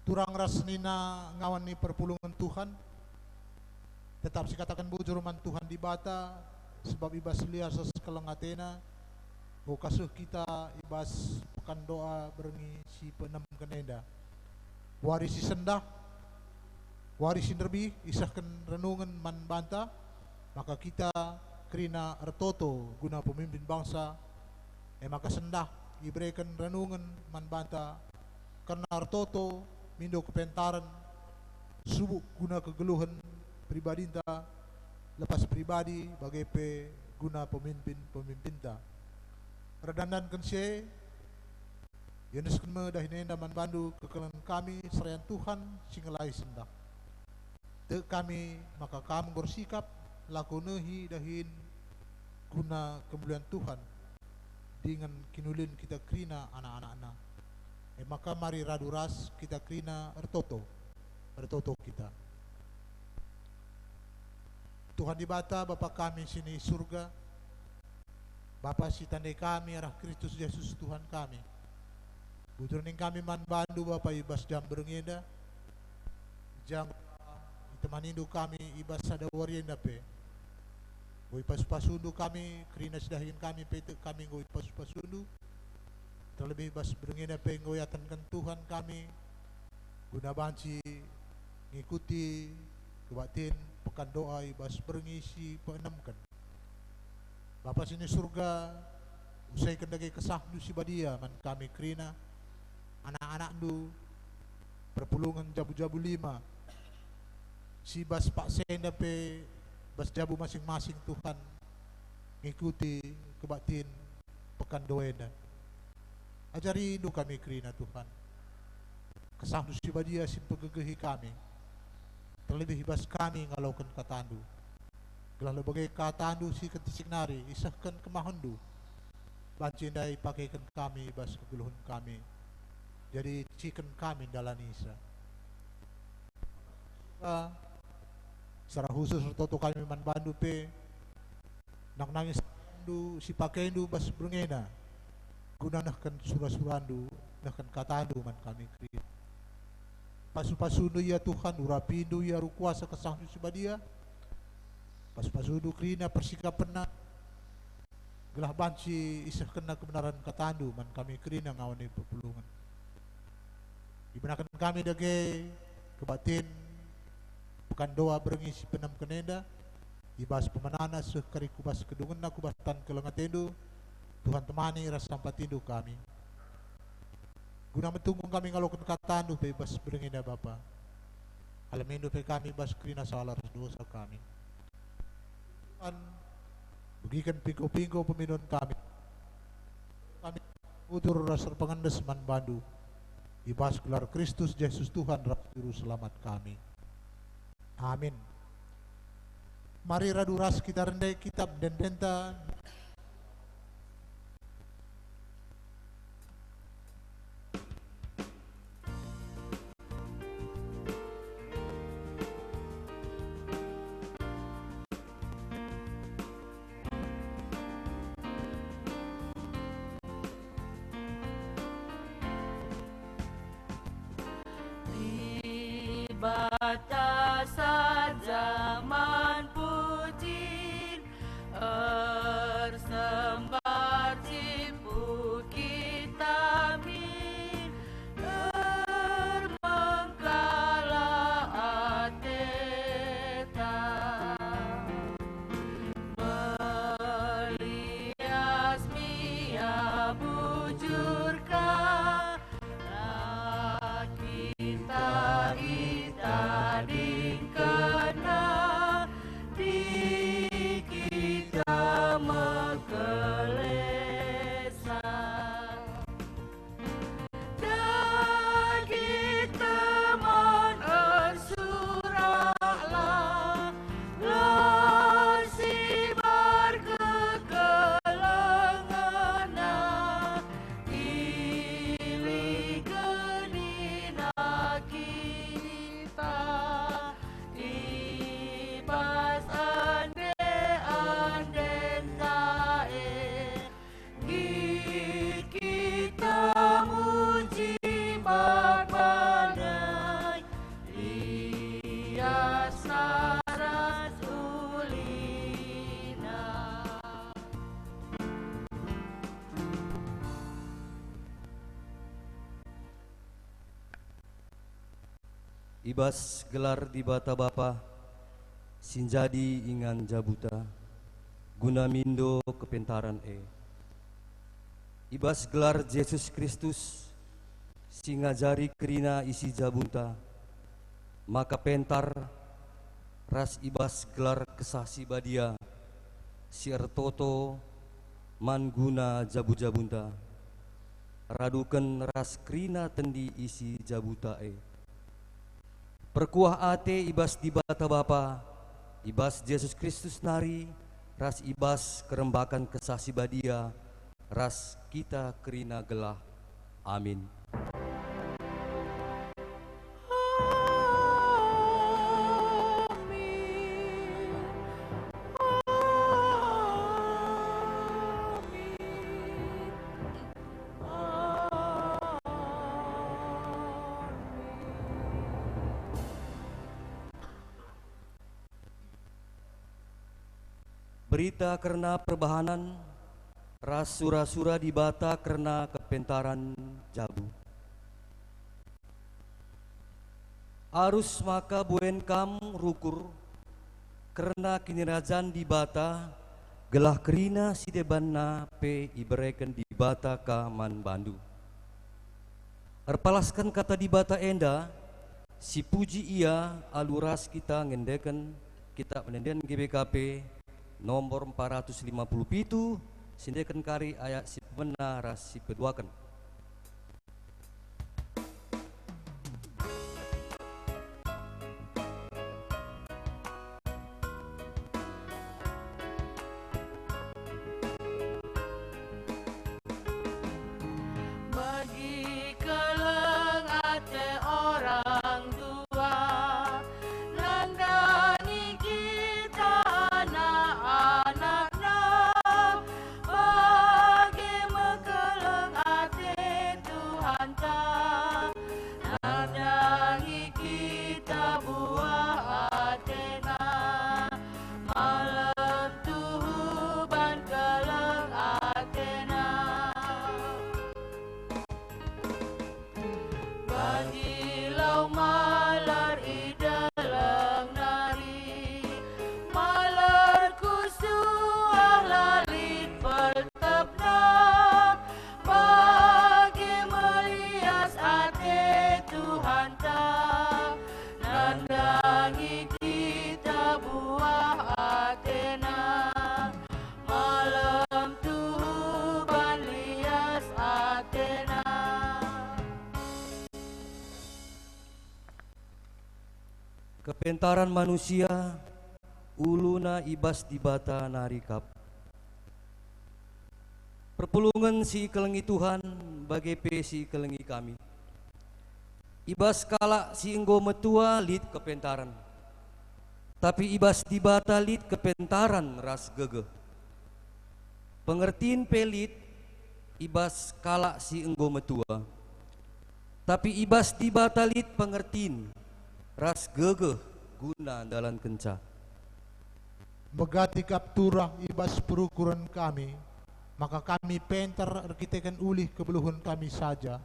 turang rasnina ngawan ni perpulungan Tuhan, tetap sikatakan bujur man Tuhan di bata, sebab ibas liasa sekelang Athena, kasuh kita ibas pekan doa berengi si penem kenenda, warisi sendah, warisi nerbi, isahkan renungan man banta, maka kita kerina ertoto guna pemimpin bangsa, maka sendah diberikan renungan man banta, karena ertoto mindo kepentaran, subuk guna kegeluhan pribadinta, lepas pribadi bagai pe guna pemimpinta. Redandan kense, Yesus kena dahinenda man bandu kekelan kami serayan Tuhan singelai sendak. Te kami maka kamu bersikap laku nehi dahin guna kemuliaan Tuhan dengan kinulin kita krina anak-anak-anak. Maka mari raduras kita krina ertoto kita. Tuhan di bata Bapa kami sini surga, Bapa si tandai kami arah Kristus Yesus Tuhan kami. Bujur ning kami man bandu Bapa ibas jam berengeda, jang itemanindu kami ibas sada warienda pe. Goi pas-pasundu kami kerina sedahin kami pete kami goi pas-pasundu. Terlebih bas berengeda pe ngoyatankan Tuhan kami guna banci ngikuti kebatin pekan doa ibas berengisi peenamkan. Bapa sini surga, usai kendagi kesah du si badia man kami kerina anak-anak du perpulungan jabu-jabu 5 si bas pak senda pe bas jabu masing-masing Tuhan ngikuti kebatin pekan doa. Ajari du kami kerina Tuhan kesah du si badia si pegegehi kami, terlebih bas kami ngalaukan katandu. Gelah lebagai katandu si ketisik nari isahkan kemahandu bancindai pakaikan kami bas kegeluhan kami, jadi cikan kami dalam isa secara khusus toto kami man bandu pe nak nangis du si pakaiandu bas berengena guna nahkan surah-surandu nahkan katandu man kami kri pasu-pasundu ya Tuhan urapindu ya rukuasa kesahdu si badia pas-pasudu krina persikapan na gelah banci isah kena kebenaran katandu man kami krina ngawani perpulungan. Dibenakan kami dage kebatin bukan doa berengisi penam kenenda ibas pemenana sekari kubas kedungan na kubas tan kelengatendu Tuhan temani rasa sampatindu kami guna mentunggung kami ngalokan katandu bebas berengina Bapa alamindu pe kami bas krina salah dosa kami. Tuhan bagikan pingko-pingko peminon kami utur rasa pengendes man bandu ibas gelar Kristus Yesus Tuhan Juru Selamat kami. Amin. Mari raduras kita rendai kitab dan denta batasan zaman puji ersembar cipu kita min termengkala ateta melias mia bujurkan kita itading kena Ibas gelar di bata bapa sinjadi ingan jabuta guna mindo kepentaran Ibas gelar Yesus Kristus singajari kerina isi jabunta maka pentar ras ibas gelar kesasi badia siartoto manguna jabu-jabunta raduken ras kerina tendi isi jabuta perkuah ate ibas di bata bapa ibas Yesus Kristus nari ras ibas kerembakan kesasi badia ras kita kerina gelah amin. Berita karena perbahanan ras sura-sura di bata karena kepentaran jabu. Arus maka buen kam rukur karena kinirajan di bata gelah kerina si debanna pe ibereken di bata ka man bandu. Erpalaskan kata di bata enda si puji ia aluras kita ngendeken kita penendian GBKP nomor 457 sindekan kari ayat si pemena ras si peduakan. Bagi keleng ate orang tua, nandani kita anak-anaknya. Bagi mekeleng ate Tuhan ta, nandangi kita buah atena. Malam Tuhan keleng atena. Bagilau malar idalang nari, malar kusuah lalit pertepna. Bagi melias ate Tuhan ta, nandangi kita buah atena. Malam Tuhan lias atena. Kepentaran manusia uluna ibas di bata narikap. Perpulungan si kelengi Tuhan bagai pe si kelengi kami. Ibas kala si enggo metua lid kepentaran. Tapi ibas di bata lid kepentaran ras gege. Pengertiin pelit ibas kala si enggo metua. Tapi ibas di bata lid pengertiin ras gegeh guna dalan kenca. Megati kapturah ibas perukuran kami, maka kami pentar arkiteken ulih kebeluhun kami saja.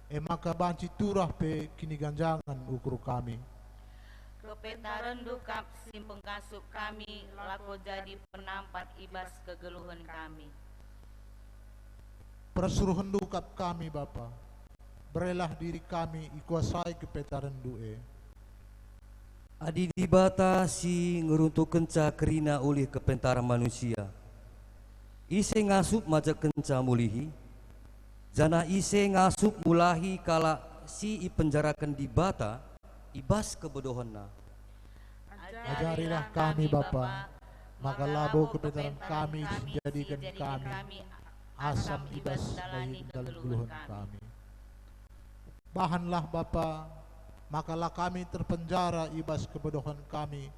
Maka banci turah pe kini ganjangan ukur kami. Kepentaran dukap simpeng kasuk kami, lako jadi penampat ibas kegeluhan kami. Persuruhan dukap kami Bapa, berelah diri kami ikuasai kepentaran due. Adi di bata si ngeruntuk kenca kerina ulih kepentaran manusia. Ise ngasup majak kenca mulihi. Jana ise ngasup mulahi kala si ipenjarakan di bata ibas kebodohanna. Ajarilah kami Bapa, maka labo kepentaran kami jadikan kami asam ibas dari dalam geluhan kami. Bahanlah Bapa, makalah kami terpenjara ibas kebodohan kami,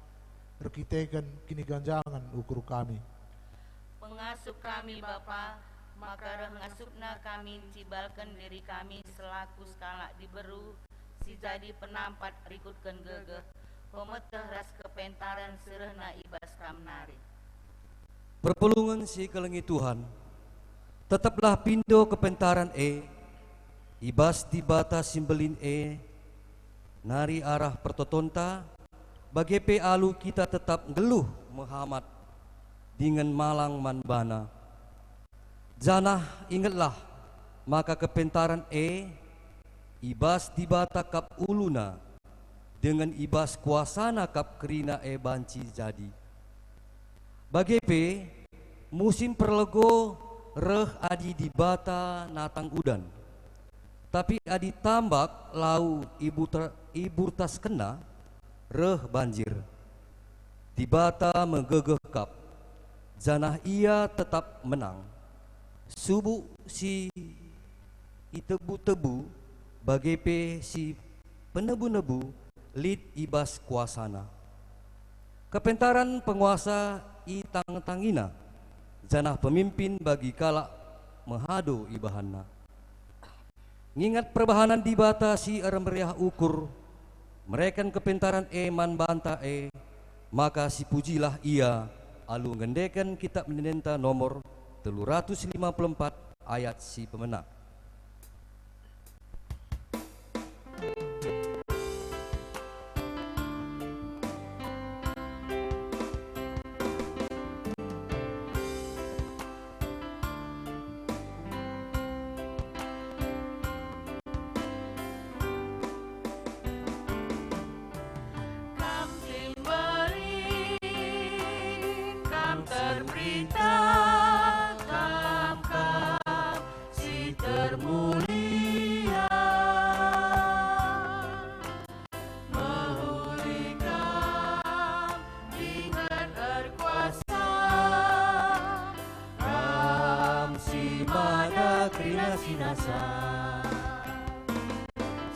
berkitekan kini ganjangan ukur kami. Pengasup kami Bapa, maka rengasupna kami cibalkan diri kami selaku skala diberu, si jadi penampat rikutkan gegeh, pemeteh ras kepentaran serehna ibas kamnari. Perpulungan si kelengi Tuhan, tetaplah pindo kepentaran ibas di bata simbelin nari arah pertotonta, bagi pe alu kita tetap geluh Muhammad dengan malang manbana. Janah ingatlah maka kepentaran ibas dibata kap uluna dengan ibas kuasana kap kerina banci jadi. Bagi pe musim perlego reh adi dibata natang udan. Tapi adi tambak lau ibu tas kena reh banjir. Dibata menggegeh kap. Janah ia tetap menang. Subuh si itebu-tebu bagi pe si penebu-nebu lid ibas kuasana. Kepentaran penguasa itang-tangina janah pemimpin bagi kalak menghado ibahana. Ngingat perbahanan dibata si meriah ukur merekan kepentaran man banta maka si pujilah ia alu ngendekan kitab menenta nomor 354 ayat si pemenang.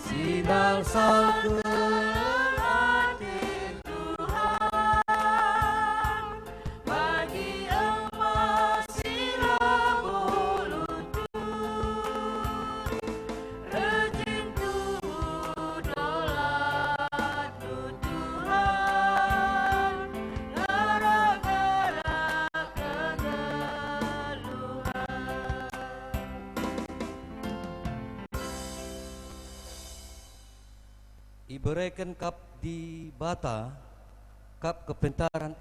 Sinal salku hati Tuhan bagi emas sila bulutu rejim tubuh dolat Tuhan gara-gara kegeluhan. Ibereken kap di bata kap kepentaran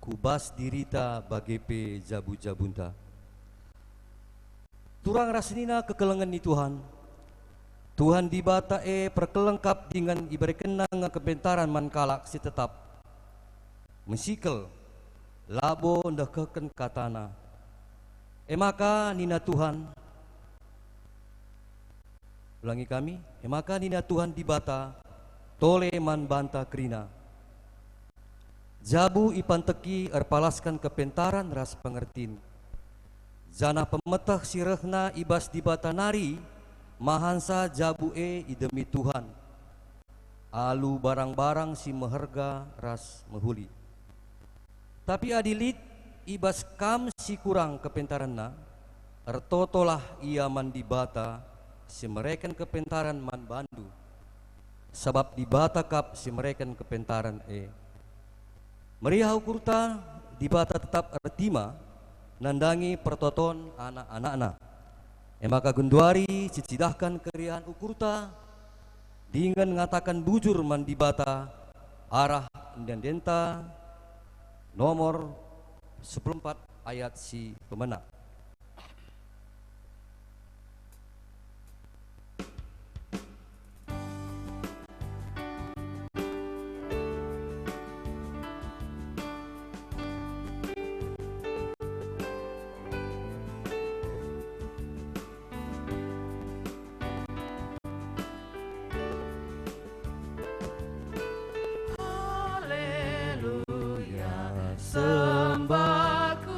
kubas dirita bagi pe jabu-jabunta. Turang rasnina kekelengan ni Tuhan. Tuhan di bata perkelengkap dengan ibereken nang kepentaran mankalak si tetap. Mesikel labo ndekeken katana. Maka nina Tuhan ulangi kami, maka nina Tuhan dibata tole man banta krina. Jabu ipan teki erpalaskan kepentaran ras pengertin. Jana pemetah sirehna ibas dibata nari mahansa jabu idemi Tuhan. Alu barang-barang si meherga ras mehuli. Tapi adilit ibas kam si kurang kepentaranna ertotolah ia man dibata si merekan kepentaran man bandu sebab dibata kap si merekan kepentaran meriah ukurta dibata tetap ertima nandangi pertoton anak-anakna maka gunduari cicidahkan keriahan ukurta dengan ngatakan bujur man dibata arah dan denta nomor 14 ayat si pemenang. Sembahku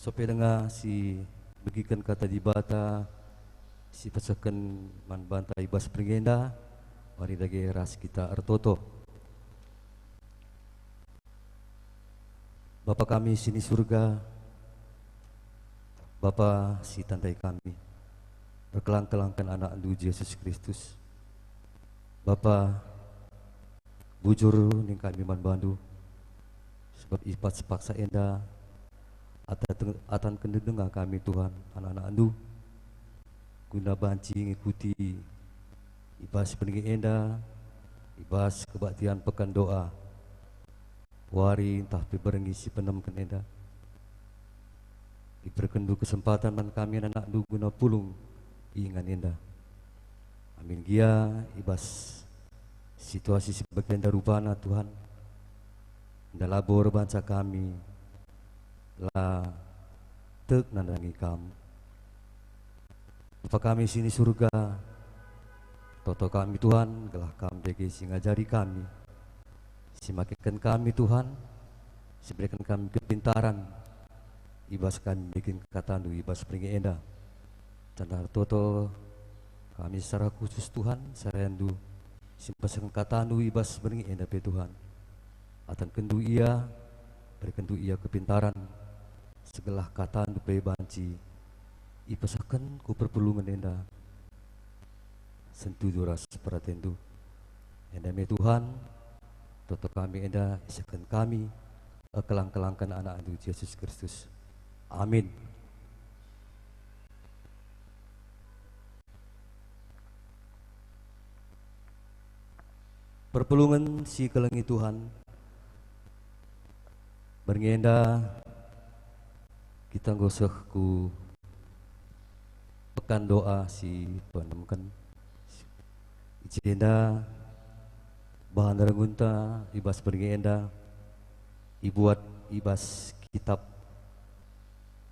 Sope dengar si begikan kata di bata si pesakan man bantai bas pringenda mari dage ras kita ertoto. Bapa kami sini surga, Bapa si tandai kami, berkelang-kelangkan anak andu Yesus Kristus. Bapa bujur ning kami man bandu sebab ipat sepaksa enda atan kendengar kami Tuhan anak-anak andu guna banci ngikuti ibas peninggi enda ibas kebaktian pekan doa wari entah berengi si penem kenenda iberkendu kesempatan man kami anak andu guna pulung ingan enda amin gia ibas situasi sebagian darubana Tuhan enda labor bangsa kami la tek nandangi kamu. Bapa kami sini surga, toto kami Tuhan, gelah kami bagi si ngajari kami, si makikan kami Tuhan, si berikan kami kepintaran, ibas kami bikin katandu, ibas peringi enda. Tanda toto kami secara khusus Tuhan, sarendu, si pasangan katandu, ibas peringi enda pe Tuhan. Atan kendu ia, berikan tu ia kepintaran, segelah kata dupe banci ipasakan ku perpulungan enda sentu duras peratendu enda me Tuhan toto kami enda isakan kami kelang-kelangkan anak andu Yesus Kristus amin. Perpulungan si kelengi Tuhan berngenda kita goseh ku pekan doa si penemkan ijenda bahan rengunta ibas berngenda ibuat ibas kitab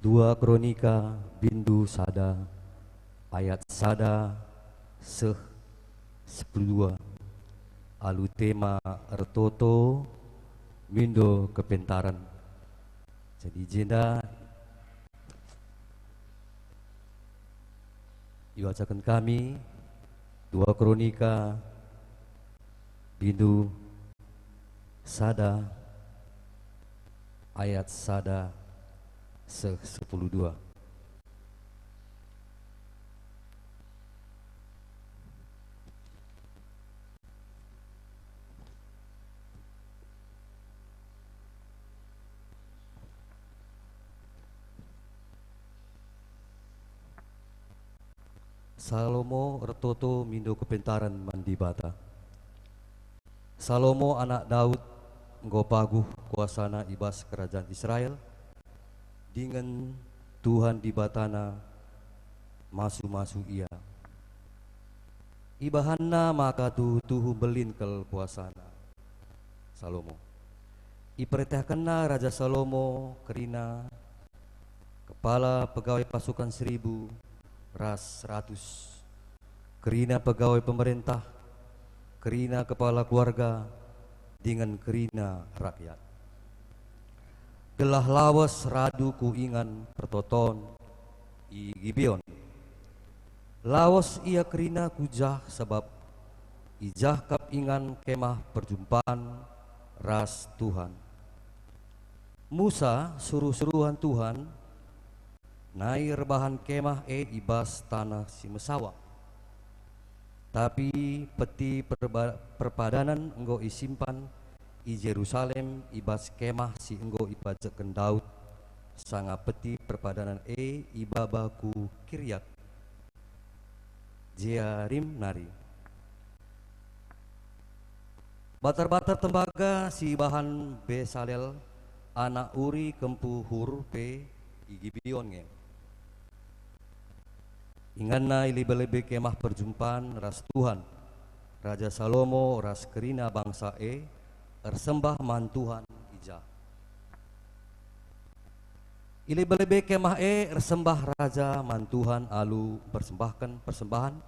2 Kronika bindu sada ayat sada seh 12 alu tema ertoto mindo kepentaran jadi jenda iwacakan kami 2 Kronika bindu sada ayat sada 12. Salomo ertoto mindo kepentaran mandi bata. Salomo anak Daud nggopaguh kuasana ibas kerajaan Israel dengan Tuhan di batana masu-masu ia. Ibahanna maka tuhu belin kel kuasana Salomo. Iperintahkanna Raja Salomo kerina kepala pegawai pasukan 1000 ras 100 kerina pegawai pemerintah kerina kepala keluarga dengan kerina rakyat gelah lawas radu ku ingan pertoton i Gibeon lawas ia kerina kujah sebab ijah kap ingan kemah perjumpaan ras Tuhan Musa suruh-suruhan Tuhan naik rebahan kemah ibas tanah si Mesawa. Tapi peti perpadanan enggo isimpan i Jerusalem ibas kemah si enggo ipajaken Daud sanga peti perpadanan ibabaku Kiryat Jearim nari. Batar-batar tembaga si bahan Besalel anak Uri kempu hur pe i Gibeon nge. Inganna ilebe-lebe kemah perjumpaan ras Tuhan Raja Salomo ras kerina bangsa ersembah man Tuhan ija ilebe-lebe kemah ersembah Raja man Tuhan alu persembahkan persembahan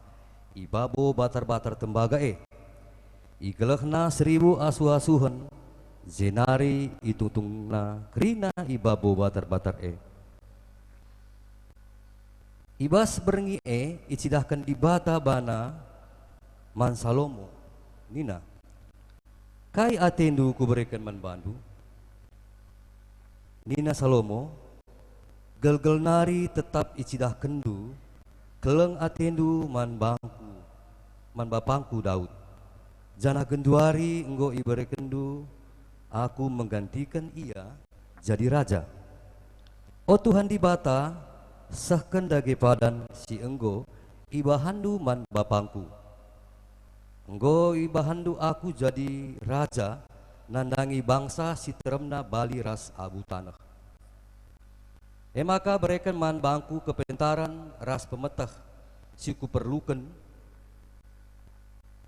ibabo batar-batar tembaga igelehna 1000 asuh-asuhan zenari itutungna kerina ibabo batar-batar Ibas berengi icidahkan di bata bana man Salomo nina. Kai atendu ku berikan man bandu. Nina Salomo gel-gel nari tetap icidah kendu keleng atendu man bapangku Daud. Jana genduari enggo ibere kendu aku menggantikan ia jadi raja. O Tuhan di bata sahkan dage padan si enggo ibahandu man bapangku. Enggo ibahandu aku jadi raja nandangi bangsa si teremna bali ras abu tanah. Maka berikan man bangku kepentaran ras pemetah si ku perlukan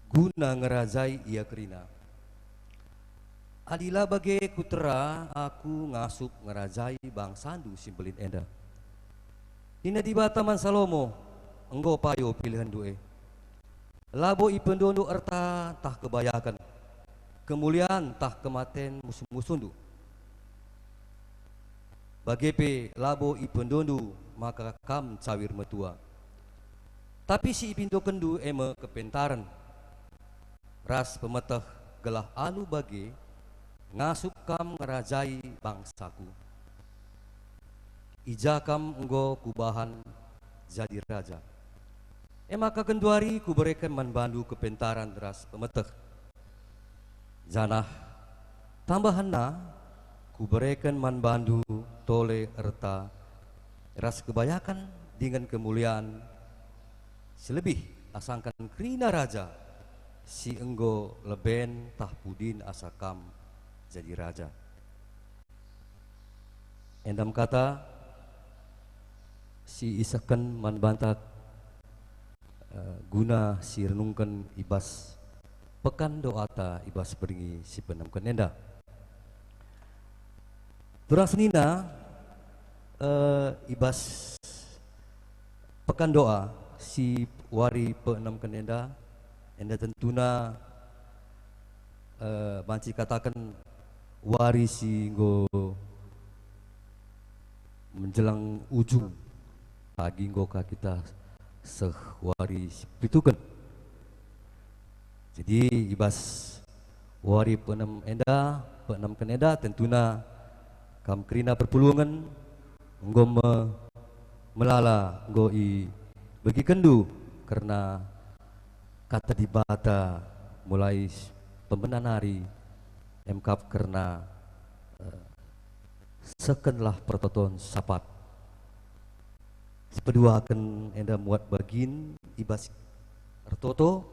guna ngerajai ia kerina. Adila bagai kutera aku ngasup ngerajai bangsandu simbelin enda. Nina di bataman Salomo enggo payo pilihan due. Labo ipendondo erta tah kebayakan. Kemuliaan tah kematen musuh-musundu. Bagepe labo ipendondo maka kam cawir metua. Tapi si ipindo kendu eme kepentaran. Ras pemetah gelah alu bage ngasup kam ngerajai bangsaku. Ija kam enggo kubahan jadi raja. Maka kenduari ku berikan man bandu kepentaran ras pemetah. Janah tambahanna ku berikan man bandu tole erta ras kebayakan dengan kemuliaan selebih asangkan kerina raja si enggo leben tah pudin asakam jadi raja. Endam kata si isakan man bantat guna si renungkan ibas pekan doata ibas beringi si penamkan enda. Turang senina ibas pekan doa si wari penamkan enda tentuna banci katakan wari si nggo menjelang ujung pagi nggoka kita sehwari pitukan. Jadi ibas wari penam enda tentuna kam kerina perpulungan nggo melala nggo i bagi kendu karena kata di bata mulai pembenanari emkap karena sekenlah pertoton sapat sepedua akan enda muat bagin ibas ertoto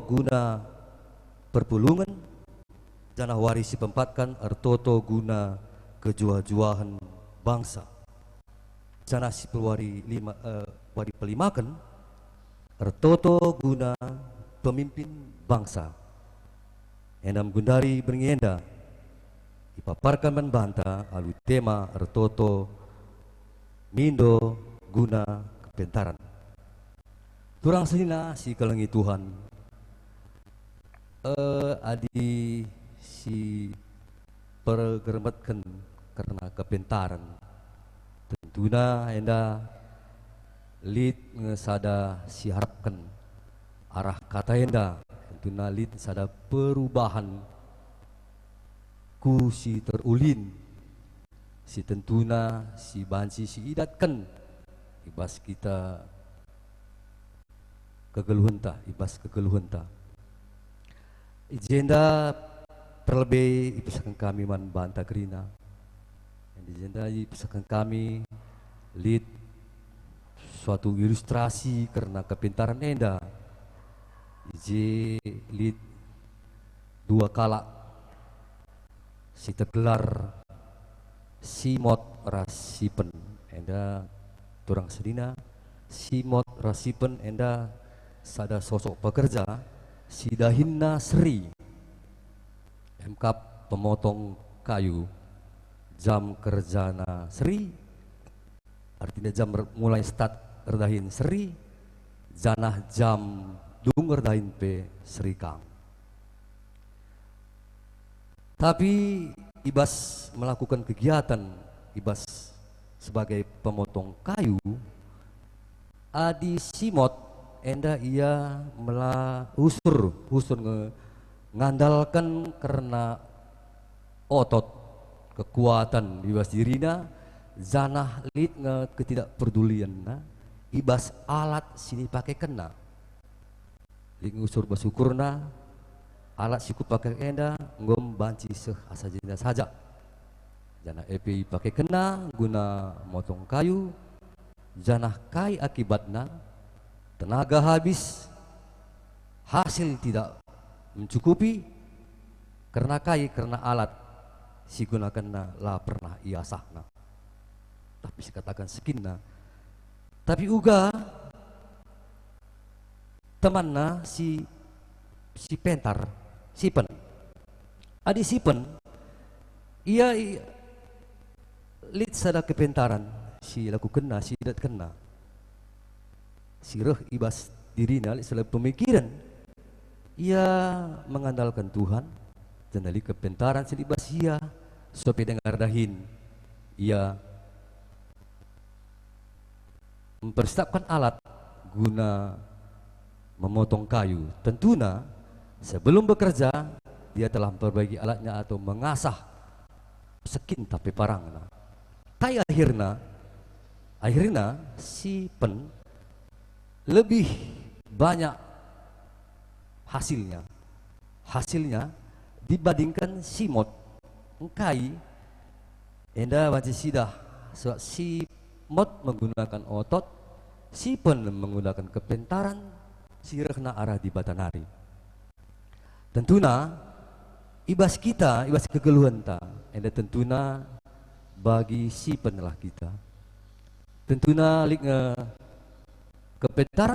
guna perpulungan janah warisi pempatkan ertoto guna kejua-juahan bangsa janah si perwari wari pelimakan ertoto guna pemimpin bangsa. Endam gundari beringienda ipaparkan membanta alu tema ertoto mindo guna kepentaran. Turang senina si kelengi Tuhan adi si pergeremetkan karena kepentaran tentuna enda lid ngesada si harapkan arah kata enda tentuna lid sada perubahan ku si terulin si tentuna si banci si idatkan ibas kita kegeluhenta ibas kegeluhenta ijenda terlebih ipisakan kami man banta kerina ijenda ipisakan kami lid suatu ilustrasi karena kepintaran enda ije lid dua kala si tergelar simot rasipen enda turang sedina simot rasipen enda sada sosok pekerja si dahinna Sri emkap pemotong kayu jam kerjana Sri artinya jam mulai start erdahin Sri janah jam dung erdahin pe Sri Kang. Tapi ibas melakukan kegiatan ibas sebagai pemotong kayu, adi simot enda ia usur ngandalkan karena otot kekuatan ibas dirina zanah lit ketidakpedulian ibas alat sini pakai kena lit ngusur basukurna alat siku pakai enda ngom banci seh asa jenda saja jana EPI pakai kena guna motong kayu janah kai akibatnya tenaga habis, hasil tidak mencukupi karena karena alat si gunakan lah pernah iasahna. Tapi saya katakan sekinna. Tapi uga temanna si pentar, sipen. Adi sipen, ia lit sada kepentaran si laku kena, si dat kena. Sirah ibas dirina selalu pemikiran ia mengandalkan Tuhan dan dari kepentaran silibas ia sopi dengar dahin ia mempersiapkan alat guna memotong kayu. Tentunya sebelum bekerja dia telah memperbaiki alatnya atau mengasah sekin tapi parangna kayak akhirnya si lebih banyak hasilnya dibandingkan simot engkai enda banci sidah so, si mot menggunakan otot si pen menggunakan kepentaran sirahna arah di batanari. Tentunya ibas kegeluhan ta enda tentunya bagi si penelah kita tentunya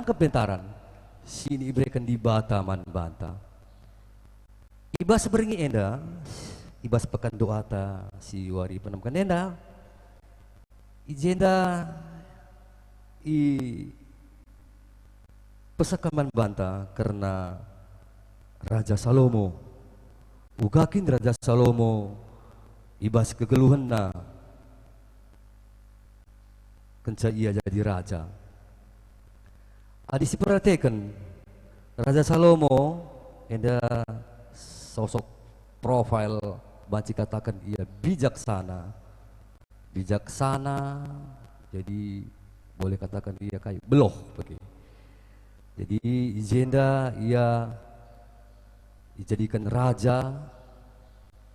kepentaran sini berikan di bata man banta ibas beringi enda ibas pekan doa ta si wari penemkan enda ijenda pesakan man banta karena Raja Salomo ugakin Raja Salomo ibas kegeluhan na kenca ia jadi raja. Adi si perhatikan Raja Salomo enda sosok profil banci katakan ia bijaksana jadi boleh katakan ia kayu beloh begitu. Jadi jenda ia dijadikan raja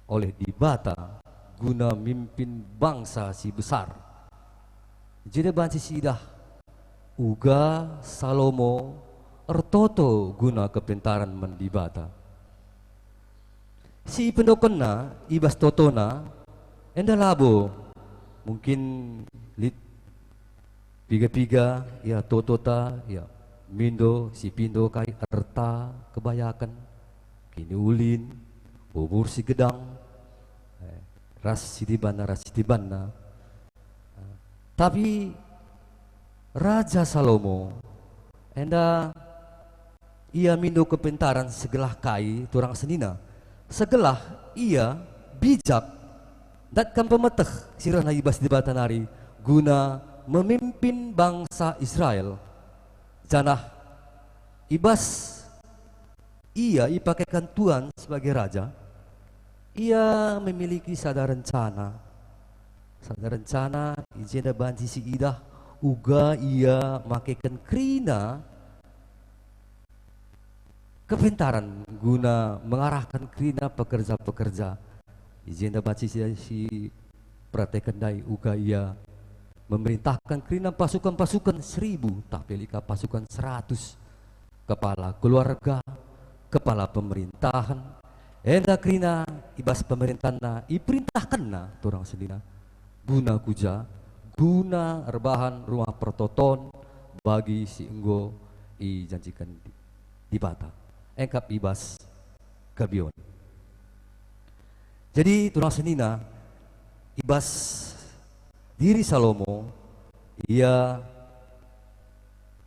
oleh dibata guna mimpin bangsa si besar. Jadi banci sidah uga Salomo ertoto guna kepentaran mendibata. Si pendokonna ibas totona enda labo mungkin lit piga-piga ya totota ya mindo si pindo kai erta kebayakan kini ulin bubur si gedang ras si dibana tapi Raja Salomo enda ia mindo kepentaran segelah kai turang senina segelah ia bijak datkan pemeteh sirah ibas di batanari guna memimpin bangsa Israel janah ibas ia ipakaikan Tuhan sebagai raja ia memiliki sada rencana ijenda banci si idah uga ia makaikan krina kepentaran guna mengarahkan krina pekerja-pekerja izin banci si praktekan dai uga ia memerintahkan krina pasukan-pasukan 1000 tapi lika pasukan 100 kepala keluarga kepala pemerintahan enda krina ibas pemerintahan iperintahkan turang sedina guna kuja guna rebahan rumah pertoton bagi si enggo janjikan di bata engkap ibas gabion. Jadi turang senina ibas diri Salomo ia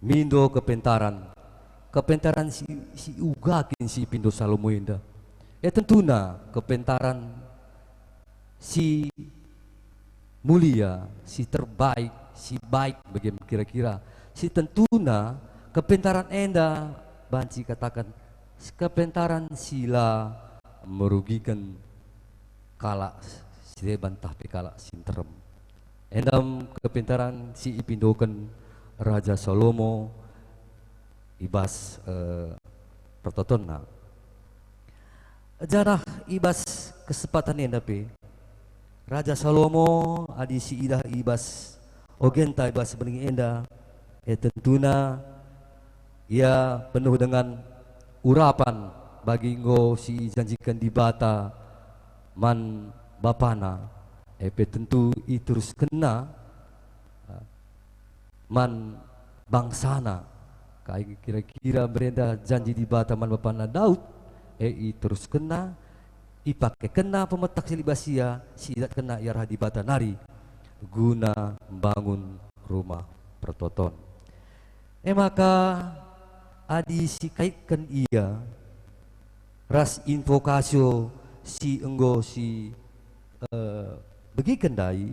mindo kepentaran si ugakin si pindo Salomo inda ya tentuna kepentaran si mulia, si terbaik, si baik bagaimana kira-kira, si tentuna kepintaran enda banci katakan kepintaran sila merugikan kalak sireban tapi kalak sinterem. Endam kepintaran si ipindokan Raja Salomo ibas pertotonna. Jarah ibas kesempatan enda pe Raja Salomo adi si idah ibas ogenta ibas bening enda tentuna ia penuh dengan urapan bagi ngo si janjikan di bata man bapana tentu i terus kena man bangsana kai kira-kira berenda janji di bata man bapana Daud i terus kena ipake kena pemetak silibasia sidat kena yarah di bata nari guna membangun rumah pertoton. Maka adi si kaitkan ia ras invokasio si enggo si bagi kendai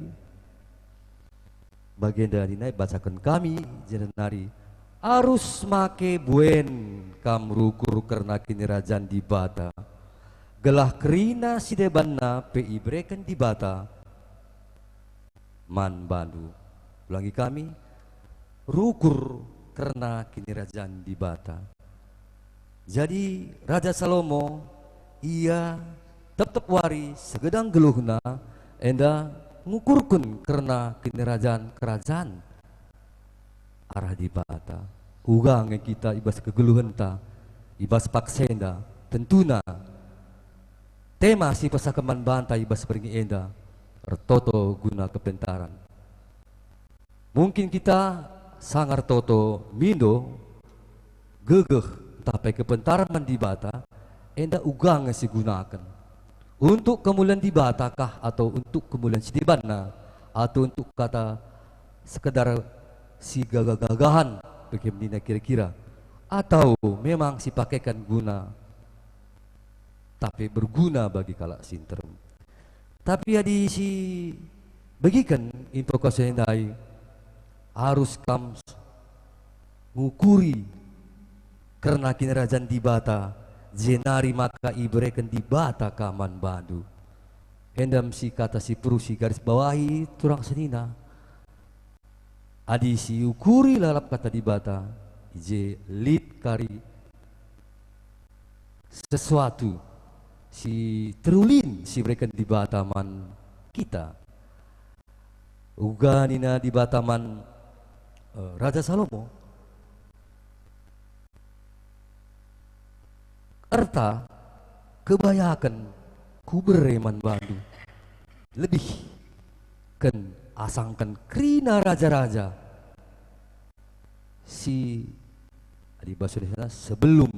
bagian dari naik bacakan kami jenenari arus make buen kam rukur karena kini rajan di bata gelah kerina si debanna pe ibreken di bata man bandu ulangi kami rukur karena kini rajan di bata. Jadi Raja Salomo ia tetap wari segedang geluhna enda ngukurkun karena kini kerajaan arah di bata ugang kita ibas kegeluhan ta ibas paksenda tentuna tema si pasakeman banta ibas peringi enda ertoto guna kepentaran. Mungkin kita sangar toto mindo gegeh tapi kepentaran di bata enda ugang si gunakan untuk kemuliaan di bata kah atau untuk kemuliaan si dibana atau untuk kata sekedar si gagah-gagahan bagaimana kira-kira atau memang si pakaikan guna tapi berguna bagi kalak sinterem. Tapi adi si bagikan invokasi endai harus kam ngukuri karena kinerajan di bata jenari maka ibreken di bata kaman bandu endam si kata si perusi garis bawahi turang senina adi si ukuri lalap kata di bata ije lid kari sesuatu si terulin si berikan di bata man kita uganina di bata man Raja Salomo erta kebayakan kubereman bandu lebih ken asangkan krina raja-raja si di bahasa Indonesia sebelum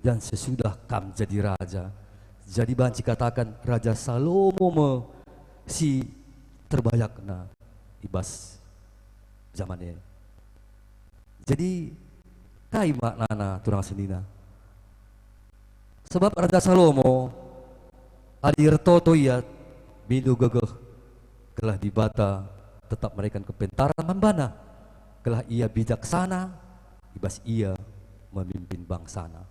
dan sesudah kam jadi raja. Jadi banci katakan Raja Salomo si terbayakna ibas zamannya. Jadi kai maknana turang senina sebab Raja Salomo adir toto ia bindu gegeh gelah di bata tetap mereka kepentaran membana gelah ia bijaksana ibas ia memimpin bangsana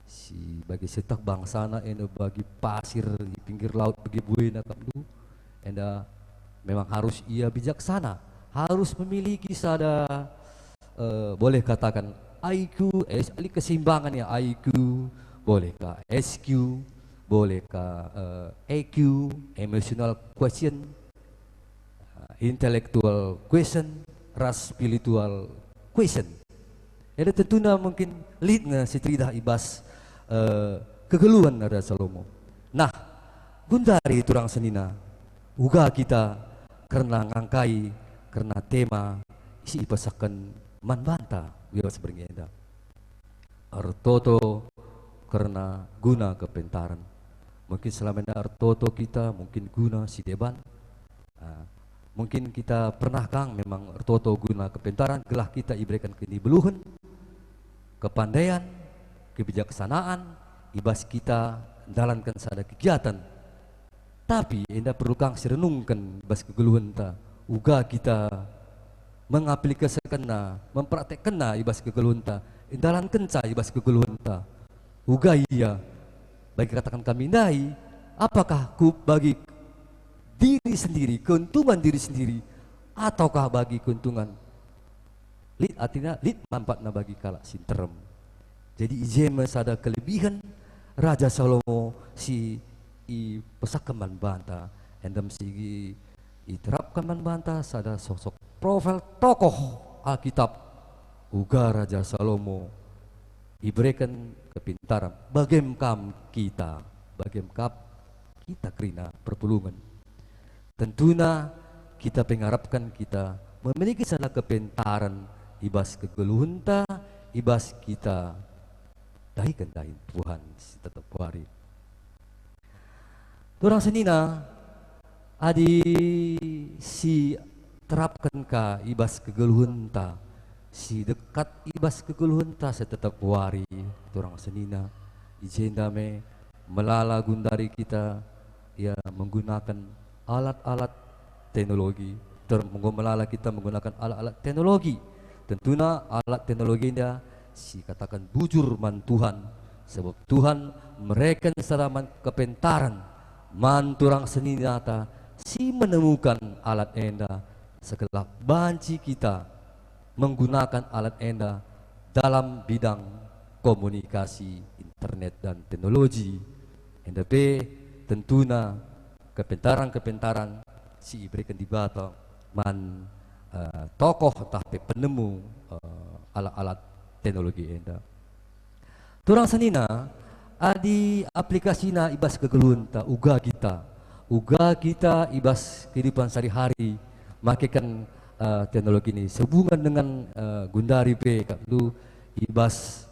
si bagi setak bangsana enda bagi pasir di pinggir laut bagi buena kamdu enda memang harus ia bijaksana harus memiliki sada boleh katakan IQ, keseimbangan ya IQ, bolehkah SQ, bolehkah EQ, emotional question, intellectual question, ras spiritual question. Ada tentunya mungkin leadnya si tridah ibas kegeluhan ada Salomo. Nah, gundari turang senina, uga kita karena ngangkai karena tema isi ipasakan man banta wiras beringenda artoto karena guna kepentaran mungkin selama ini artoto kita mungkin guna si deban mungkin kita pernah kang memang artoto guna kepentaran gelah kita iberikan kini beluhun kepandaian kebijaksanaan ibas kita jalankan sada kegiatan Tapi enda perlu kang sirenungkan bas kegeluhan ta. Uga kita mengaplikasikan mempraktekkan ibas kegeluhan ta. Indalan kenca ibas kegeluhan ta. Uga iya bagi katakan kami nai, apakah ku bagi diri sendiri, keuntungan diri sendiri, ataukah bagi keuntungan lid artinya lid manfaatna bagi kalak sinterem. Jadi ijema sada kelebihan Raja Salomo si i pesakaman banta endam sigi iterapkan man banta sada sosok profil tokoh Alkitab uga Raja Salomo diberikan kepintaran bagaimana kita kerina perpulungan. Tentunya kita mengharapkan kita memiliki sana kepintaran ibas kegeluhunta ibas kita dahikan Tuhan tetap hari. Turang senina adi si terapkan ka ibas kegeluhunta si dekat ibas kegeluhunta tetap wari turang senina izin dame melala gundari kita ya menggunakan alat-alat teknologi melala kita menggunakan alat-alat teknologi. Tentunya alat teknologi dia si katakan bujur man Tuhan sebab Tuhan mereka saraman kepentaran man turang seni nyata si menemukan alat enda segelap banci kita menggunakan alat enda dalam bidang komunikasi internet dan teknologi enda tentunya kepentaran si berikan di bata man tokoh tapi penemu alat-alat teknologi enda. Turang senina adi aplikasina ibas kegeluhunta uga kita ibas kehidupan sehari-hari makekan teknologi ini sehubungan dengan gundari lu ibas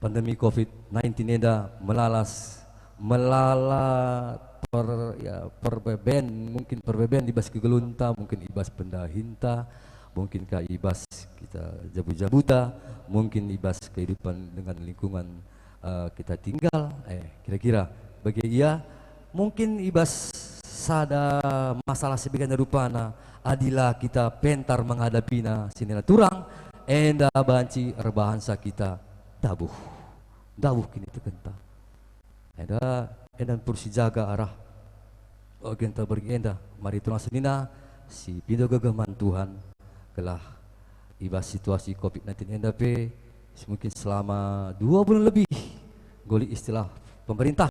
pandemi COVID-19 enda melala perbeben mungkin perbeben ibas kegelunta mungkin ibas pendahinta mungkin ibas kita jabu-jabuta mungkin ibas kehidupan dengan lingkungan kita tinggal kira-kira bagi ia mungkin ibas sada masalah sebagian rupana adilah kita pentar menghadapina sinila turang enda banci rebahansa kita dabuh kini tekenta enda pursi jaga arah genta bergenda mari turang senina si pido gegeman Tuhan kelah ibas situasi COVID-19 enda mungkin selama 2 bulan lebih goli istilah pemerintah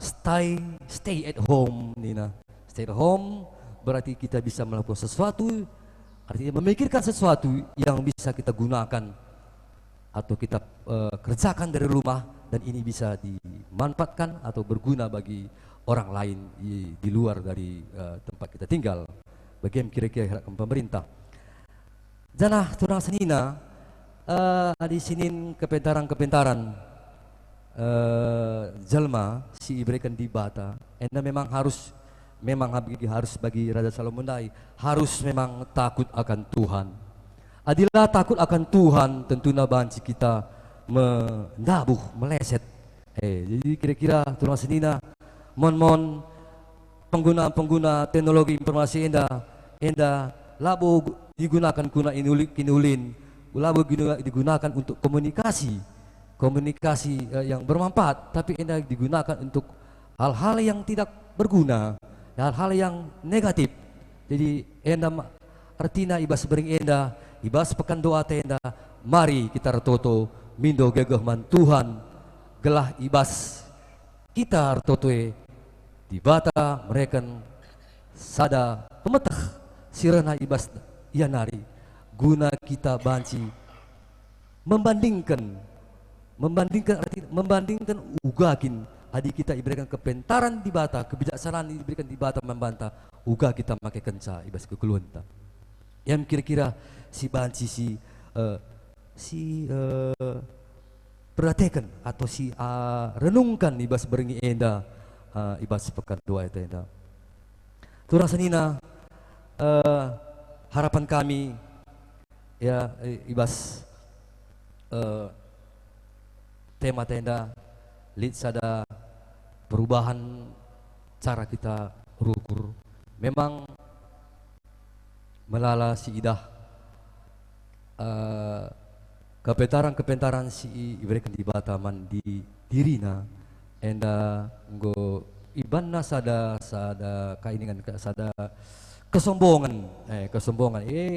stay at home nina stay at home berarti kita bisa melakukan sesuatu artinya memikirkan sesuatu yang bisa kita gunakan atau kita kerjakan dari rumah dan ini bisa dimanfaatkan atau berguna bagi orang lain di luar dari tempat kita tinggal. Bagaimana kira-kira harapan pemerintah? Janah turang senina di sinin kepentaran jelma si iberikan di bata. Enda memang harus bagi Raja Salomo harus memang takut akan Tuhan. Adilah takut akan Tuhan tentunya banci kita meleset. Jadi kira-kira turang senina mon pengguna teknologi informasi enda labo digunakan kuna inulin labo digunakan untuk komunikasi yang bermanfaat tapi enda digunakan untuk hal-hal yang tidak berguna hal-hal yang negatif. Jadi enda artinya ibas bering enda ibas pekan doa tenda mari kita retoto mindo gegeh man Tuhan gelah ibas kita retotoe di bata mereka sada pemetah sirana ibas yanari guna kita banci membandingkan ugakin adi kita diberikan kepentaran di bata kebijaksanaan diberikan di bata membantah uga kita pakai kenca ibas kekeluhanta yang kira-kira si banci perhatikan atau si renungkan ibas berengi enda ibas pekan doa itu enda. Turang senina harapan kami ya ibas tema tenda lid sada perubahan cara kita rukur. Memang melala si idah kepentaran si iberikan di bataman di dirina enda nggo ibanna sada kainingan sada kesombongan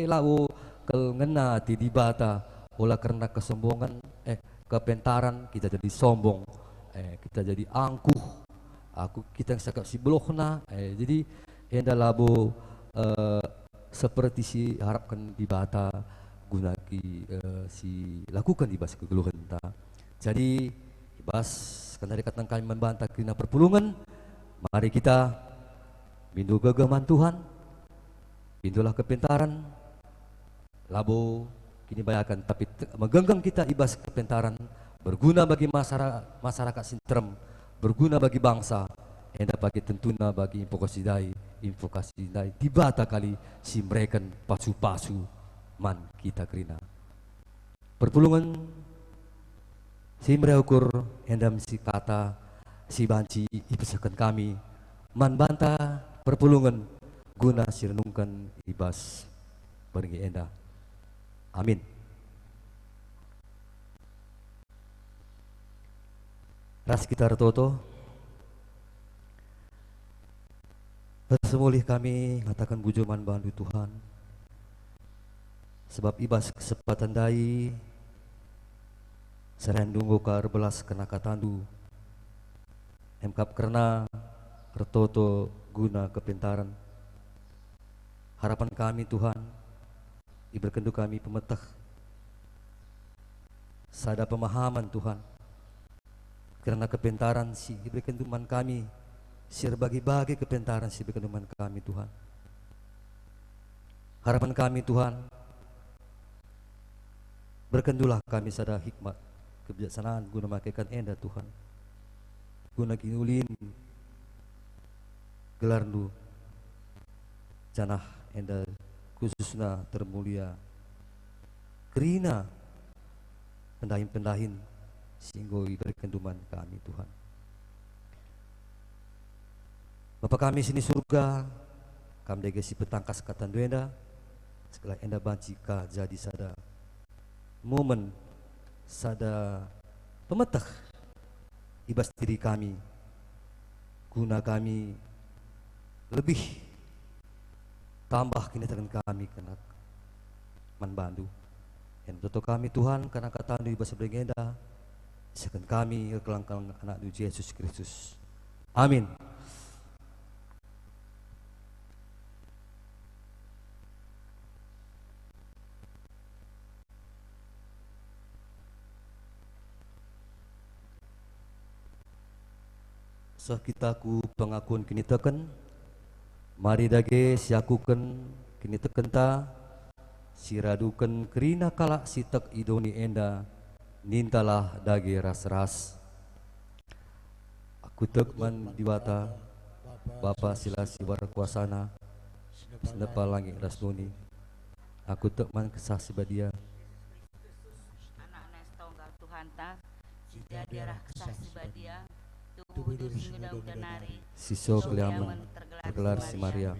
lau ngena di bata olah karena kesombongan kepentaran kita jadi sombong kita jadi angkuh kita yang sakap si blokna jadi enda labo seperti si harapkan di bata gunaki si lakukan di bas kegeluhan ta. Jadi ibas karena dikatakan kami membantah kena perpulungan, mari kita bindu gegaman Tuhan, bindulah kepintaran, labo kini bayakan tapi megenggang kita ibas kepintaran berguna bagi masyarakat sintrem, berguna bagi bangsa, enda bagi tentuna bagi invokasi dai di bata kali si mereka pasu-pasu man kita kerina perpulungan si mereukur endam si kata si banci ibesakan kami man banta perpulungan guna si renungkan ibas pergi enda amin. Ras kita retoto bersemulih kami ngatakan bujuman bandu Tuhan sebab ibas kesempatan dai serendunggo kar belas kena katandu emkap kerna retoto guna kepintaran harapan kami Tuhan iberkendu kami pemetah sada pemahaman Tuhan karena kepintaran si iberkendu man kami sir bagi-bagi kepintaran si iberkendu man kami Tuhan harapan kami Tuhan berkendulah kami sada hikmat kebijaksanaan guna makaikan enda Tuhan guna kinulin gelarnu janah enda khususna termulia kerina pendahin singgo berkenduman kami Tuhan. Bapa kami sini surga kami degesi petangkas katan duenda segala enda bancika jadi sada momen sada pemetah ibas diri kami guna kami lebih tambah kini dengan kami kena manbandu yang betul kami Tuhan karena kata anu ibas bergenda sekan kami kelangkang anak Yesus Kristus amin. Sah kita ku pengakuan kini teken mari dage siakuken kini teken ta siraduken kerina kalak sitek idoni enda nintalah dage ras-ras aku tekman diwata Bapa silasi warkuasana senepa langit rasdoni aku tekman kesah sibadia anak setunggal Tuhan ta jadi kesah sibadia tubuh danari siso keliaman tergelar si Maria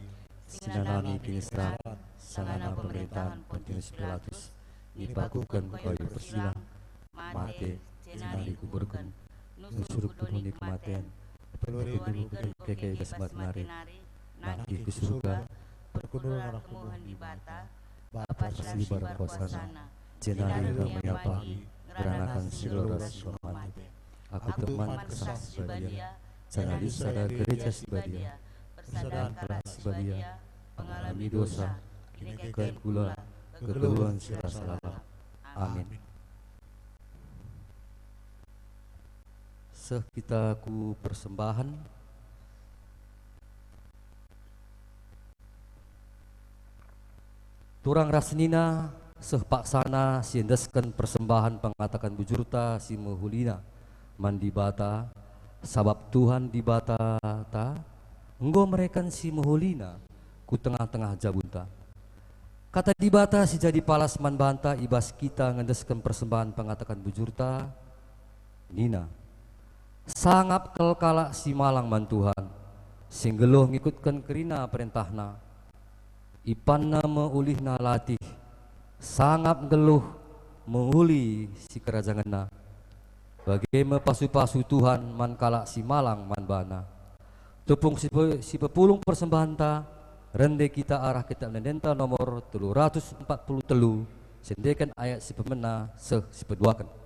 sinanami kini serang sanana pemerintahan Pontius Pilatus dipakukan kayu persilang mate jenari kuburkan nusuruk tuhuni kematian peluri keke kesebat nari naki ke surga perkuduran orang kemuhan di bata Bapa sili barakosana jenari kami apa geranakan siloras mati aku teman kesah sibadia sanadi sada gereja sibadia persadaran kelas sibadia pengalami dosa kegula kekeluhan sira salah amin. Seh kita ku persembahan turang rasnina seh paksana siendeskan persembahan pengatakan bujurta si mehulina mandi bata sabab Tuhan di bata ta enggo merekan si mehulina ku tengah-tengah jabunta kata di bata si jadi palas man banta ibas kita ngendeskan persembahan pengatakan bujurta nina sangap kelkala si malang man Tuhan singgeluh ngikutkan kerina perintahna ipanna meulihna latih sangap geluh menguli si kerajanganna bagaimana pasu-pasu Tuhan man kala si malang man bana tepung si pepulung persembahan ta rende kita arah kita menendenta nomor 343 sendekan ayat si pemena si peduakan.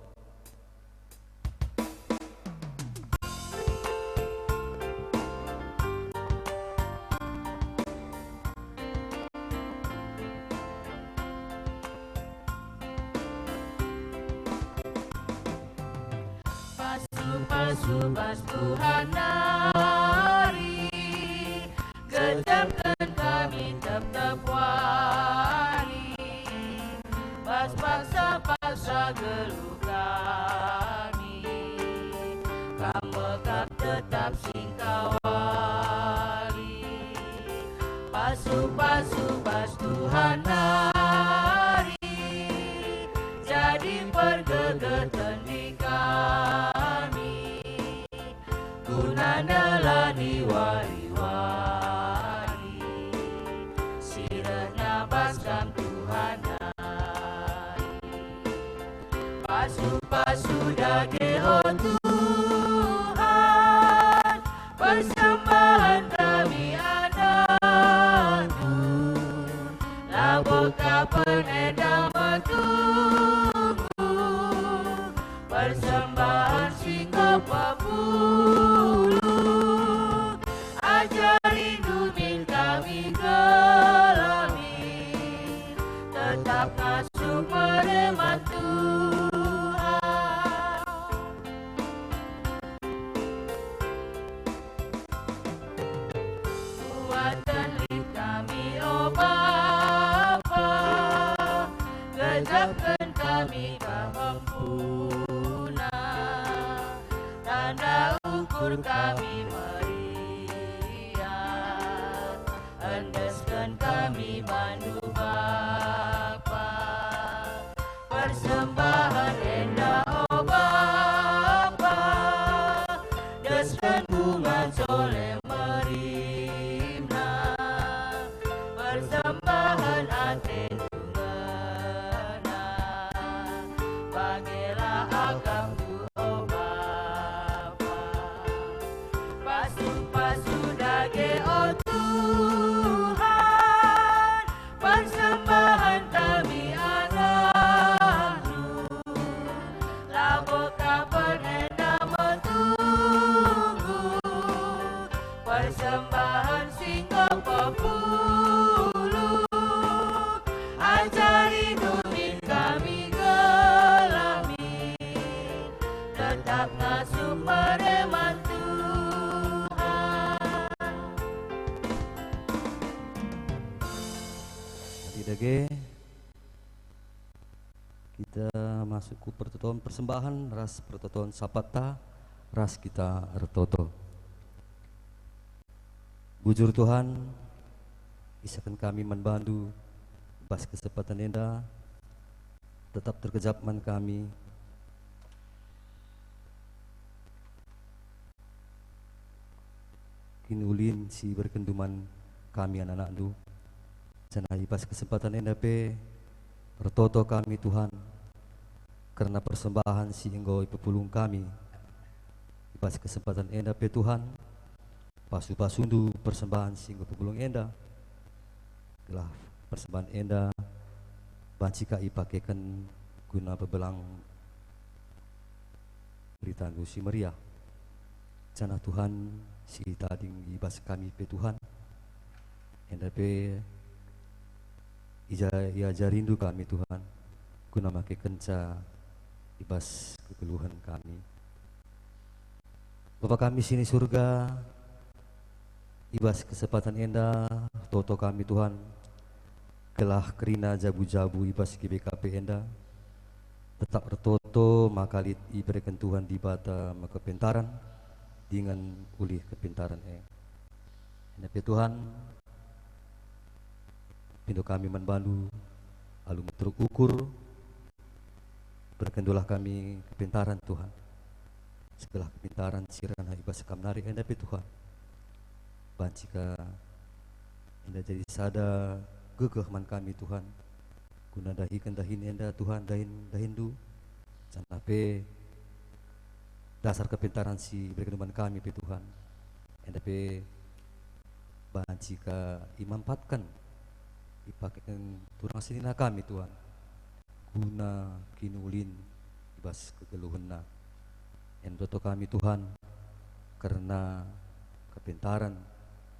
Pasu Tuhan nari genjamkan kami tetap wari pas paksa geluh kami kamu tetap singkawali pasu Tuhan nari jadi pergegatan di kami gunana lani wari-wari sirena baskan Tuhan pasu dage oh Tuhan persembahan kami anakmu labuka penedang menunggu persembahan singgo papulu ajari dumin kami gelami tetap ngasuh meremat Tuhan kuatkan lip kami oh Bapa gejapkan kami kemampunan tanda ukur kami meriah endeskan kami bandu Bapa persembahan endah oh Bapa deskan bunga soleh merimna persembahan aten tungana bagelah agamku oh Bapa pasu dage oh Tuhan persembahan kami anakmu labuk kapan endah menunggu persembahan singkong populu ajari dumin kami gelami tetap ngasuh mereman Tuhan. Dage kita masuk ke pertotoan persembahan ras pertotoan sapata ras kita retoto bujur Tuhan isakan kami membantu pas kesempatan enda tetap terkejap man kami kinulin si berkenduman kami anak-anak du Janai pas kesempatan enda pe retoto kami Tuhan karena persembahan si engkau pepulung kami pas kesempatan enda pe Tuhan pasu-pasundu persembahan si engkau pepulung enda telah persembahan enda bancika ipakaikan guna bebelang berita si meriah jana Tuhan si tading ibas kami pe Tuhan enda pe ia jarindu kami Tuhan guna make kenca ibas kekeluhan kami Bapa kami sini surga ibas kesempatan enda toto kami Tuhan kelah kerina jabu-jabu ibas GBKP enda tetap retoto makalit iberikan Tuhan di bata makepentaran dengan ulih kepintaran enda pe Tuhan Pindo kami membantu alu metruk ukur berkendulah kami kepintaran Tuhan segala kepintaran sirana ibas kamnari enda pe Tuhan bancika enda jadi sada gegeh man kami Tuhan guna dahikan dahin enda Tuhan dahindu sampai dasar kepintaran si berkenuman kami pe Tuhan enda pe bancika imampatkan ipakaikan turang sinina kami Tuhan guna kinulin ibas kegeluhena endoto kami Tuhan karena kepintaran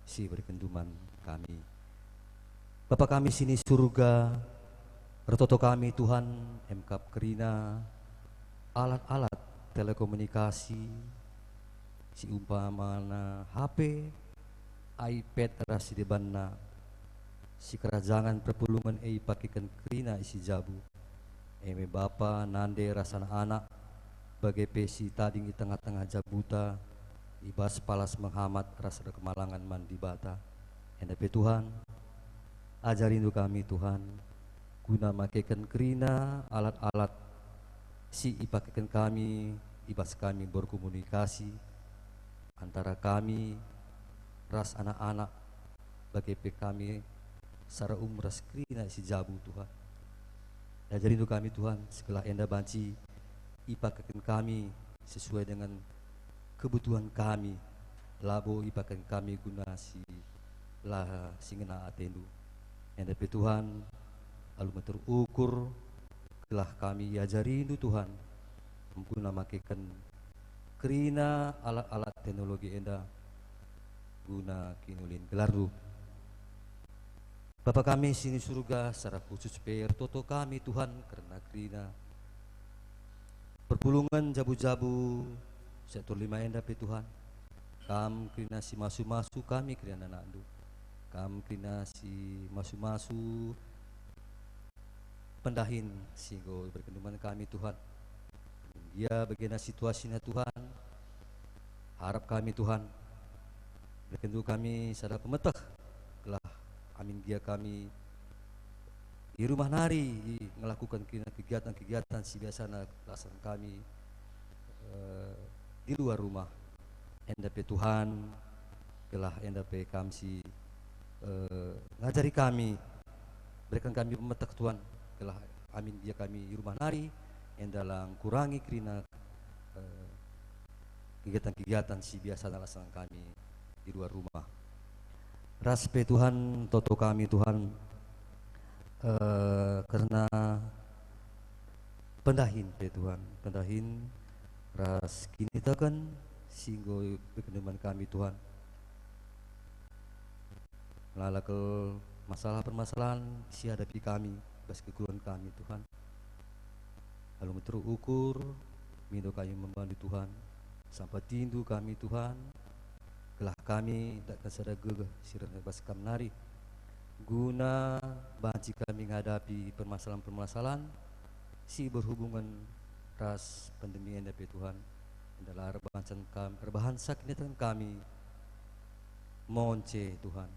si berkenduman kami Bapa kami sini surga retoto kami Tuhan emkap kerina alat-alat telekomunikasi si umpamana HP iPad rasi debanna si kerajaan perpulungan pakikan kerina isi jabu eme bapa nande rasana anak bagai pesi tading di tengah-tengah jabuta ibas palas menghamat rasa kemalangan mandi bata endape Tuhan ajarin kami Tuhan guna makekan kerina alat-alat si ipakekan kami ibas kami berkomunikasi antara kami ras anak-anak bagai kami secara ras kerina isi jabu Tuhan ajarin kami Tuhan segala enda banci ipakekan kami sesuai dengan kebutuhan kami labo ipakekan kami guna si lah singena atendu endape Tuhan alu terukur telah kami ajari itu Tuhan guna makekan kerina alat-alat teknologi enda guna kinulin gelardu Bapa kami sini surga secara khusus toto kami Tuhan karena kerina perpulungan jabu-jabu sektor 5 enda pe Tuhan kam kerina si masu-masu kami kerina nandu kam kerina si masu-masu pendahin singgo berkenduman kami Tuhan dia bagaimana situasinya Tuhan harap kami Tuhan berkendu kami sadar pemetah telah amin dia kami di rumah nari melakukan kegiatan-kegiatan si biasa laksanakan kami di luar rumah endape Tuhan telah endape kami si ngajari kami berikan kami pemetak Tuhan telah amin dia kami di rumah nari endalang kurangi kerina kegiatan-kegiatan si biasa laksanakan kami di luar rumah raspe Tuhan toto kami Tuhan karena pendahin pe Tuhan pendahin ras kini takan singgo berkenduman kami Tuhan lalakal masalah permasalahan si hadapi kami bas kekurangan kami Tuhan lalu terukur mindo kami membantu Tuhan sampai tindu kami Tuhan telah kami tak kesada gegah sirana bas kamnari guna banci kami menghadapi permasalahan-permasalahan si berhubungan ras pandemi yang dapat Tuhan adalah rebahansa kenyataan kami monce Tuhan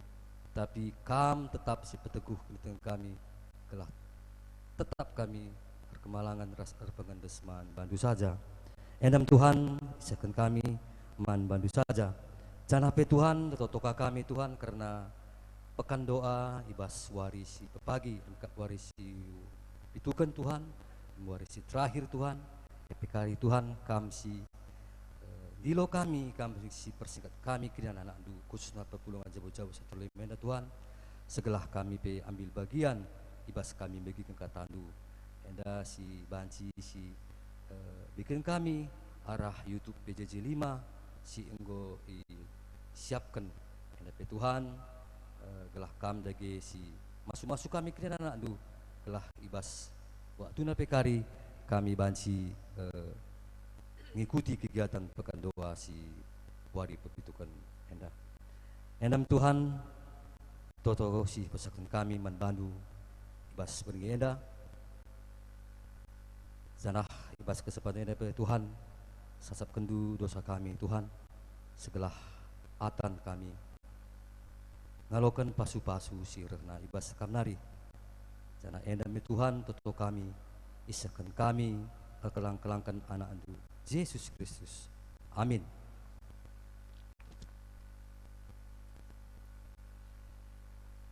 tapi kam tetap si peteguh kenyataan kami telah tetap kami perkemalangan ras erpengandesman bantu saja endam Tuhan isakan kami man bantu saja jangan pe Tuhan totoka kami Tuhan karena pekan doa ibas warisi pepagi engkap warisi itukan Tuhan warisi terakhir Tuhan epikari Tuhan kamsi dilo kami si persingkat kami kini anak du khususnya perpulungan jauh-jauh satu lemenda Tuhan segelah kami pe ambil bagian ibas kami bagi kengkatandu enda si banci si bikin kami arah YouTube PJJ 5 si enggo siapkan enda pe Tuhan gelah kam dage si masuk kami kena anak du gelah ibas waktu na pekari kami banci ngikuti kegiatan pekan doa si wari perpitukan endam Tuhan toto si pesakan kami man bandu ibas beringi enda zanah ibas kesempatan enda pe Tuhan sasap kendu dosa kami Tuhan segelah atan kami ngalokan pasu-pasu sirna ibas kamnari jana endam Tuhan toto kami isakan kami kelang-kelangkan anak andu Yesus Kristus Amin.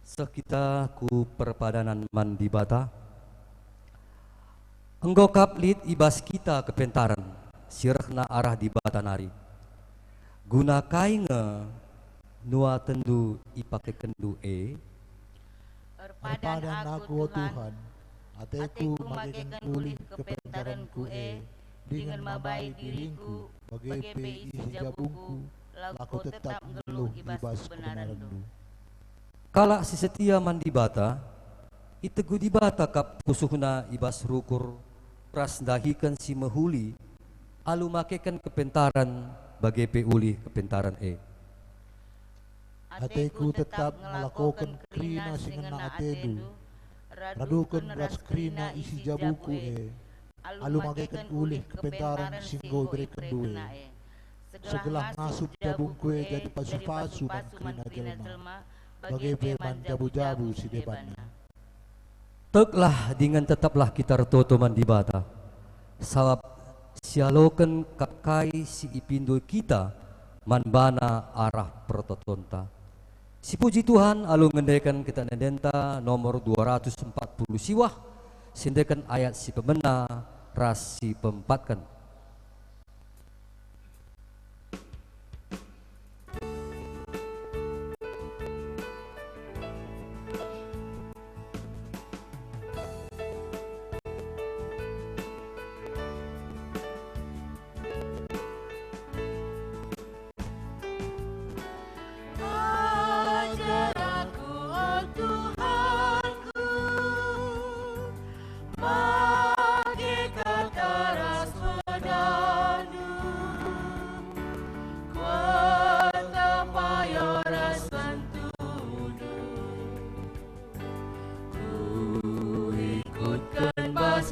Sekita ku perpadanan mandi bata, enggo kaplit ibas kita kepentaran, sirahna arah di bata nari. Guna kainge nua tendu ipake kendu Perpadan aku, Tuhan, ateku magaikan ulih kepentaranku dengan mabai diriku, bagai isi jabungku, laku tetap ngeluh ibas kebenaranmu. Kala si setia mandi bata, itegu di bata kap pusuhna ibas rukur, pras dahikan si mehuli, alu makekan kepentaran bagai peuli kepentaran Ateku tetap melakukan kerina singena atedu, radukan beras kerina isi jabuku alu magaikan ulih kepentaran singgo berikan duwe. Segelah ngasup jabungku jadi pasu-pasu man kerina jelma, bagai beman jabu-jabu si debanna. Teklah dengan tetaplah kita retoto mandi bata, sawab sialoken kakai si ipindo kita manbana arah pertotonta. Si puji Tuhan alu ngendekan kita nedenta nomor 240 siwah, sindekan ayat si pemena ras si pempatkan.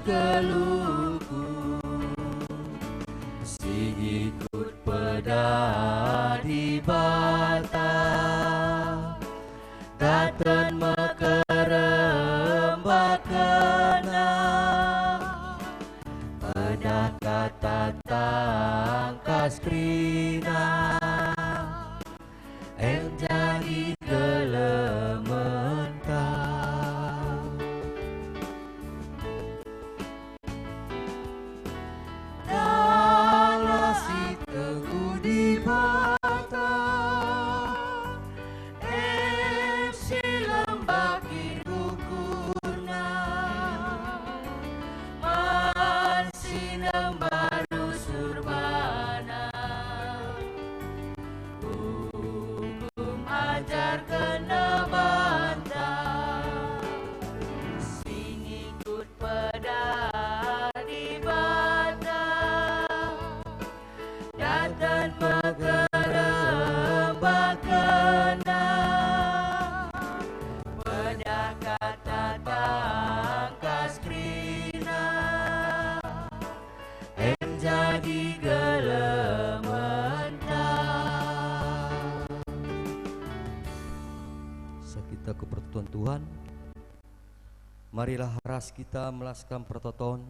Keluhku sing ikut peda di bata, daten mekerem bakena, peda kata tangkas krina, jadi gelementah. Kita ke pertoton Tuhan, marilah ras kita melaskan pertoton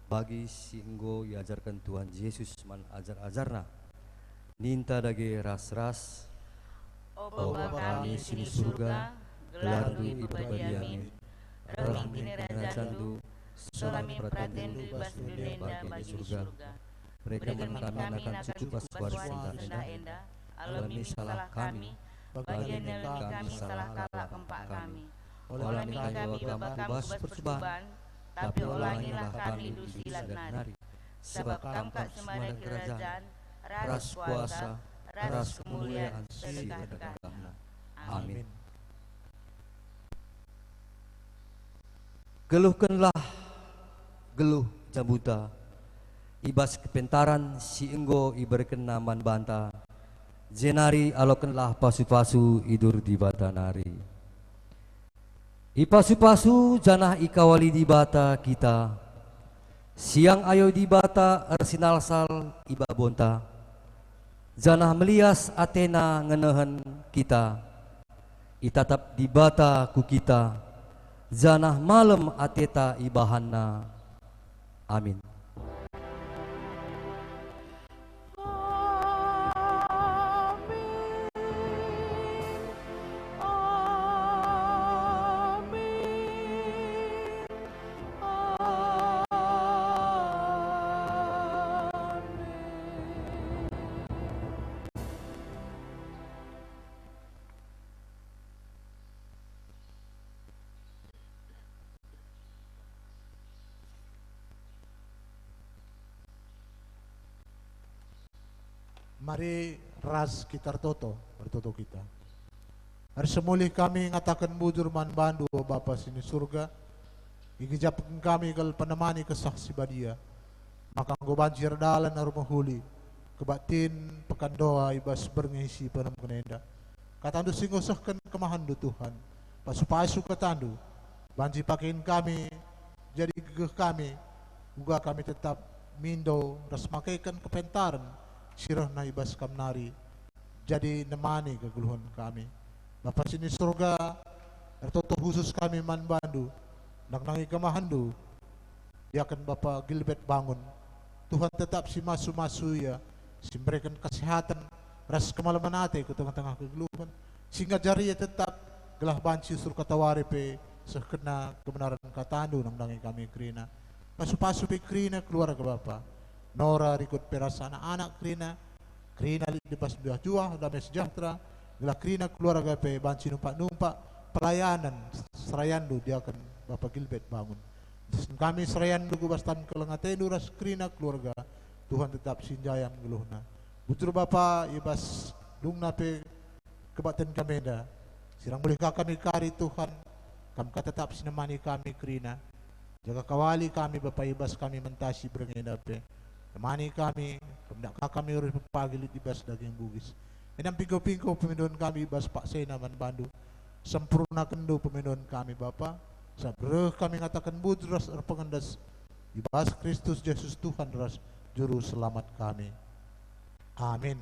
bagi singgo diajarkan Tuhan Yesus man ajar-ajarna ninta dage ras-ras o Bapa kami sini surga, gelar du ibadiami, rahmini rajandu, solami pratendu bas dudenda bagi surga. Berikan kami akan cukup pas enda, alami salah kami, bagian dari kami salah kalah kempak kami. Olani kami bapa bas percobaan, tapi olangilah kami dusilat nari. Sebab kamkat sembarang kerajaan, ras kuasa, ras kemuliaan, sedekah-dekahna. Amin. Geluhkanlah, geluh jambuta, ibas kepentaran si enggo iberikan naman banta, jenari alokenlah pasu-pasu idur di bata nari. Ipasu-pasu janah ikawali di bata kita, siang ayo di bata arsinal sal iba bonta, janah melias Athena ngenehen kita, itatap di bata ku kita, janah malam ateta ibahanna. Amin. Mari ras kita bertoto kita. Hari semulih kami ngatakan bujur man bandu Bapa sini surga. Igijapkan kami kal penemani kesaksi badia. Maka nggo banjir dalan arumahuli. Kebatin pekan doa ibas berngisi penem kenenda. Katandu singosahkan kemahandu Tuhan. Pasu-pasu katandu. Banji pakein kami jadi gegeh kami. Juga kami tetap mindo ras makaikan kepentaran. Sirah na ibas kamnari jadi nemani keguluhan kami. Bapa sini surga ertoto khusus kami man bandu nangi kemahandu yakan Bapa Gilbert bangun Tuhan tetap si masu ya si memberikan kesehatan ras kemalaman ate ke tengah-tengah keguluhan sehingga jari ya tetap gelah banci sur katawari pe sekena kebenaran katandu nangi kami krina pasu-pasu pe krina keluarga Bapa Nora rikut peras anak-anak Krina lepas dua juah damai sejahtera gelah Krina keluarga pe banci numpak pelayanan serayandu dia akan Bapak Gilbert bangun kami serayandu gubastan kelengatendu ras Krina keluarga Tuhan tetap sinjayam geluhna butur Bapa ibas dungna pe kebaten kameda sirang boleh kami kari Tuhan kami tetap sinemani kami Krina jaga kawali kami Bapak ibas kami mentasi berengenda pe temani kami, kemudian kami urus pagilit ibas daging bugis. Enam pingko-pingko pemindon kami ibas Pak Sena man Bandu. Sempurna kendo pemindon kami Bapa. Sabreh kami ngatakan budras pengendas ibas Kristus Yesus Tuhan ras juru selamat kami. Amin.